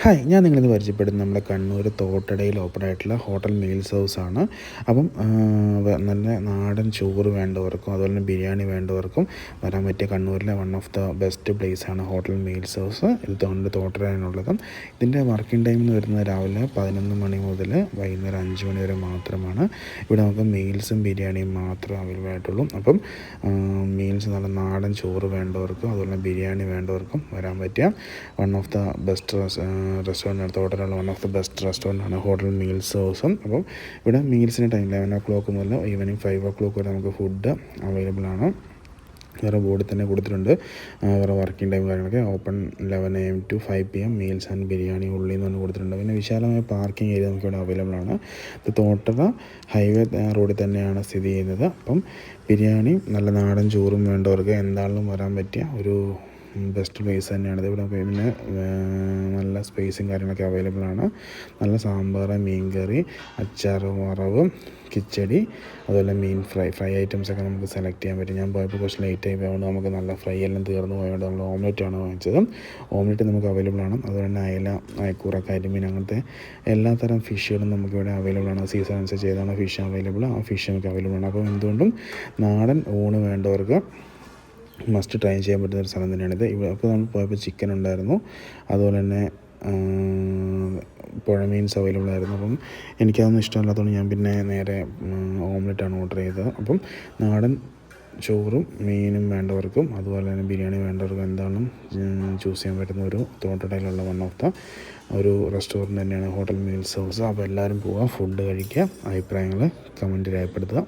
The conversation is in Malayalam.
ഹായ്, ഞാൻ നിങ്ങളിന്ന് പരിചയപ്പെടുന്നത് നമ്മുടെ കണ്ണൂർ തോട്ടടയിൽ ഓപ്പൺ ആയിട്ടുള്ള ഹോട്ടൽ മീൽസ് ഹൗസാണ്. അപ്പം നല്ല നാടൻ ചോറ് വേണ്ടവർക്കും അതുപോലെ തന്നെ ബിരിയാണി വേണ്ടവർക്കും വരാൻ പറ്റിയ കണ്ണൂരിലെ വൺ ഓഫ് ദ ബെസ്റ്റ് പ്ലേസാണ് ഹോട്ടൽ മീൽസ് ഹൗസ്. ഇത് തോട്ടടയാണുള്ളത്. ഇതിൻ്റെ വർക്കിംഗ് ടൈം എന്ന് വരുന്നത് രാവിലെ 11 മണി മുതൽ വൈകുന്നേരം 5 മണി വരെ മാത്രമാണ്. ഇവിടെ നമുക്ക് മീൽസും ബിരിയാണിയും മാത്രമേ അവൈലബിൾ ആയിട്ടുള്ളൂ. അപ്പം മീൽസ് നല്ല നാടൻ ചോറ് വേണ്ടവർക്കും അതുപോലെ തന്നെ ബിരിയാണി വേണ്ടവർക്കും വരാൻ പറ്റിയ വൺ ഓഫ് ദ ബെസ്റ്റ് റെസ്റ്റോറൻറ്റാണ്. തോട്ടത്തിലുള്ള വൺ ഓഫ് ദ ബെസ്റ്റ് റെസ്റ്റോറൻറ്റാണ് ഹോട്ടൽ മീൽസ് ഹൗസും. അപ്പം ഇവിടെ മീൽസിൻ്റെ ടൈം 11 o'clock മുതൽ ഈവനിങ് 5 o'clock വരെ നമുക്ക് ഫുഡ് അവൈലബിൾ ആണ്. വേറെ ബോർഡിൽ തന്നെ കൊടുത്തിട്ടുണ്ട് വേറെ വർക്കിംഗ് ടൈം കാര്യങ്ങളൊക്കെ. Open 11 AM to 5 PM meals and biryani ഉള്ളി എന്ന് പറഞ്ഞ് കൊടുത്തിട്ടുണ്ട്. പിന്നെ വിശാലമായ പാർക്കിംഗ് ഏരിയ നമുക്ക് ഇവിടെ അവൈലബിൾ ആണ്. ഇത് തോട്ടറ ഹൈവേ റോഡിൽ തന്നെയാണ് സ്ഥിതി ചെയ്യുന്നത്. അപ്പം ബിരിയാണി നല്ല നാടൻ ചോറും വേണ്ടവർക്ക് എന്താണെങ്കിലും വരാൻ പറ്റിയ ഒരു ബെസ്റ്റ് പ്ലേസ് തന്നെയാണിത്. ഇവിടെ പിന്നെ നല്ല സ്പേസും കാര്യങ്ങളൊക്കെ അവൈലബിൾ ആണ്. നല്ല സാമ്പാർ, മീൻ കറി, അച്ചാർ, വറവ്, കിച്ചടി, അതുപോലെ മീൻ ഫ്രൈ ഐറ്റംസൊക്കെ നമുക്ക് സെലക്ട് ചെയ്യാൻ പറ്റും. ഞാൻ പോയപ്പോൾ കുറച്ച് ലേറ്റായി പോയതുകൊണ്ട് നമുക്ക് നല്ല ഫ്രൈ എല്ലാം തീർന്നു പോയതുകൊണ്ട് നമ്മൾ ഓംലെറ്റാണ് വാങ്ങിച്ചത്. ഓംലെറ്റ് നമുക്ക് അവൈലബിൾ ആണ്. അതുപോലെ തന്നെ അയല, അയക്കൂറ, കരിമീൻ അങ്ങനത്തെ എല്ലാത്തരം ഫിഷുകളും നമുക്കിവിടെ അവൈലബിൾ ആണ്. സീസൺ അനുസരിച്ച് ഏതാണ് ഫിഷ് അവൈലബിൾ ആ ഫിഷ് നമുക്ക് അവൈലബിൾ ആണ്. അപ്പോൾ എന്തുകൊണ്ടും നാടൻ ഊണ് വേണ്ടവർക്ക് മസ്റ്റ് ട്രൈ ചെയ്യാൻ പറ്റുന്ന ഒരു സ്ഥലം തന്നെയാണിത്. അപ്പോൾ നമ്മൾ പോയപ്പോൾ ചിക്കൻ ഉണ്ടായിരുന്നു, അതുപോലെ തന്നെ പുഴ മീൻസ് അവൈലബിൾ ആയിരുന്നു. അപ്പം എനിക്കതൊന്നും ഇഷ്ടമല്ലാത്തതുകൊണ്ട് ഞാൻ പിന്നെ നേരെ ഓംലെറ്റാണ് ഓർഡർ ചെയ്തത്. അപ്പം നാടൻ ചോറും മീനും വേണ്ടവർക്കും അതുപോലെ തന്നെ ബിരിയാണി വേണ്ടവർക്കും എന്താണെന്നും ചൂസ് ചെയ്യാൻ പറ്റുന്ന ഒരു തോട്ടടയിലുള്ള വൺ ഓഫ് ദ ഒരു റെസ്റ്റോറൻറ്റ് തന്നെയാണ് ഹോട്ടൽ മീൽസ് ഹൗസ്. അപ്പോൾ എല്ലാവരും പോവുക, ഫുഡ് കഴിക്കുക, അഭിപ്രായങ്ങൾ കമൻറ്റിൽ രേഖപ്പെടുത്തുക.